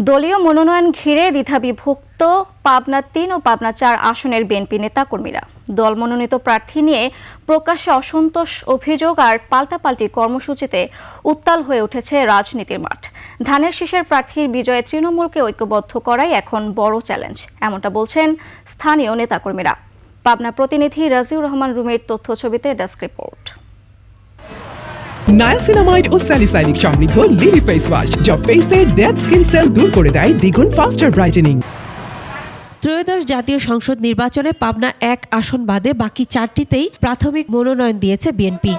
দলীয় মনোনয়ন ঘিরে দ্বিধাবিভক্ত পাবনা ৩ ও পাবনা ৪ আসনের বিএনপি নেতাকর্মীরা। দল মনোনীত প্রার্থী নিয়ে প্রকাশ্যে অসন্তোষ, অভিযোগ আর পাল্টাপাল্টি কর্মসূচিতে উত্তাল হয়ে উঠেছে রাজনীতির মাঠ। ধানের শীষের প্রার্থীর বিজয়ে তৃণমূলকে ঐক্যবদ্ধ করাই এখন বড় চ্যালেঞ্জ, এমনটা বলছেন স্থানীয় নেতাকর্মীরা। পাবনা প্রতিনিধি রাজিউর রহমান রুমির তথ্য ছবিতে ডেস্ক রিপোর্ট। নায়াসিনামাইড ও স্যালিসাইলিক সমৃদ্ধ লিলি ফেস ওয়াশ যা ফেসের ডেড স্কিন সেল দূর করে দেয় দ্বিগুণ ফাস্টার ব্রাইটেনিং। ত্রয়োদশ জাতীয় সংসদ নির্বাচনে পাবনা ১ আসন বাদে বাকি ৪টিতেই প্রাথমিক মনোনয়ন দিয়েছে বিএনপি।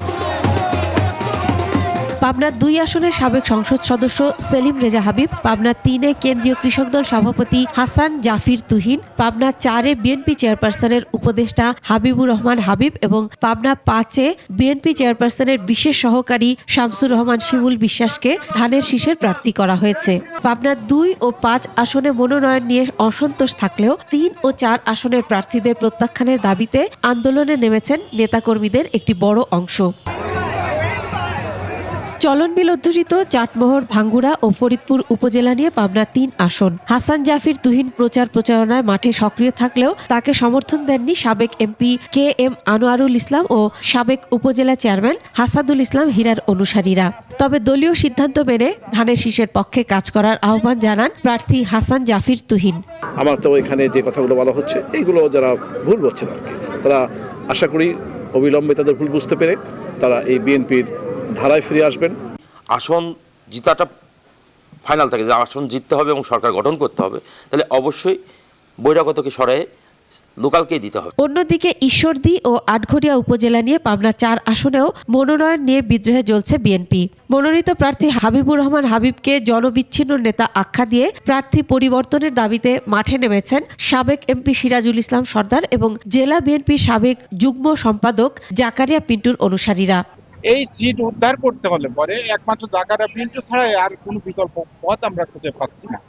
পাবনা ২ আসনের সাবেক সংসদ সদস্য সেলিম রেজা হাবিব, পাবনা ৩-এ কেন্দ্রীয় কৃষক দল সভাপতি হাসান জাফির তুহিন, পাবনা ৪-এ বিএনপি চেয়ারপারসনের উপদেষ্টা হাবিবুর রহমান হাবিব এবং পাবনা ৫-এ বিএনপি চেয়ারপারসনের বিশেষ সহকারী শামসুর রহমান শিমুল বিশ্বাসকে ধানের শীষের প্রার্থী করা হয়েছে। পাবনা ২ ও ৫ আসনে মনোনয়ন নিয়ে অসন্তোষ থাকলেও ৩ ও ৪ আসনের প্রার্থীদের প্রত্যাখ্যানের দাবিতে আন্দোলনে নেমেছেন নেতাকর্মীদের একটি বড় অংশ। চলনবিল অধ্যুষিত চাটমোহর, ভাঙ্গুড়া ও ফরিদপুর উপজেলা নিয়ে পাবনা ৩ আসন। হাসান জাফির তুহিন প্রচার প্রচারণায় মাঠে সক্রিয় থাকলেও তাকে সমর্থন দেননি সাবেক এমপি KM আনোয়ারুল ইসলাম ও সাবেক উপজেলা চেয়ারম্যান হাসাদুল ইসলাম হীরার অনুসারীরা। তবে দলীয় সিদ্ধান্ত মেনে ধানের শীষের পক্ষে কাজ করার আহ্বান জানান প্রার্থী হাসান জাফির তুহিন। আমার তো এখানে যে কথাগুলো বলা হচ্ছে এইগুলো যারা ভুল বলছেন আর কি, তারা আশা করি অবিলম্বে তাদের ভুল বুঝতে পেরে তারা এই বিএনপির ধারায় ফিরে আসবেন। আসন জিতাটা ফাইনাল থাকে, যে আসন জিততে হবে এবং সরকার গঠন করতে হবে, তাহলে অবশ্যই বহিরাগতকে সরায়ে লোকালকেই দিতে হবে। অন্যদিকে ঈশ্বরদী ও আটঘরিয়া উপজেলা নিয়ে পাবনা ৪ আসনেও মনোনয়ন নিয়ে বিদ্রোহে জ্বলছে বিএনপি। মনোনীত প্রার্থী হাবিবুর রহমান হাবিবকে জনবিচ্ছিন্ন নেতা আখ্যা দিয়ে প্রার্থী পরিবর্তনের দাবিতে মাঠে নেমেছেন সাবেক এমপি সিরাজুল ইসলাম সর্দার এবং জেলা বিএনপির সাবেক যুগ্ম সম্পাদক জাকারিয়া পিন্টুর অনুসারীরা। এই সিট উদ্ধার করতে হলে পরে একমাত্র জাকারিয়া পিন্টু ছাড়াই আর কোনো বিকল্প পথ আমরা খুঁজে পাচ্ছি না।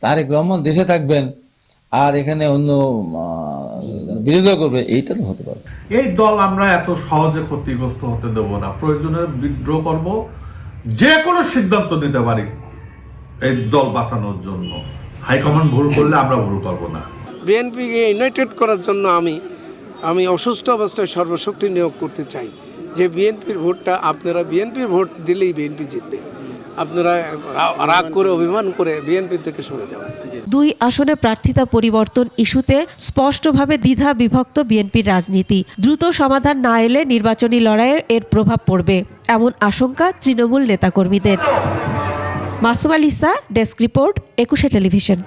তারেক রহমান দেশে থাকবেন আর এখানে অন্য বিরোধিতা করবে, এইটা তো হতে পারে। এই দল আমরা এত সহজে ক্ষতিগ্রস্ত হতে দেব না, প্রয়োজনে বিদ্রোহ করব, যে কোনো সিদ্ধান্ত নিতে পারি এই দল বাঁচানোর জন্য। হাইকমান্ড ভুল করলে আমরা ভুল করব না। বিএনপিকে ইউনাইটেড করার জন্য আমি অসুস্থ অবস্থায় সর্বশক্তি নিয়োগ করতে চাই যে বিএনপির ভোটটা আপনারা বিএনপির ভোট দিলেই বিএনপি জিতবে। আপনারা রাগ করে অভিমান করে বিএনপি থেকে সরে যাবেন। ২ আসনে প্রার্থিতা পরিবর্তন ইস্যুতে স্পষ্টভাবে দ্বিধা বিভক্ত বিএনপির রাজনীতি। দ্রুত সমাধান না এলে নির্বাচনী লড়াইয়ে এর প্রভাব পড়বে, এমন আশঙ্কা তৃণমূল নেতাকর্মীদের। মাসুম আলিসা, ডেস্ক রিপোর্ট, ২১শে টেলিভিশন।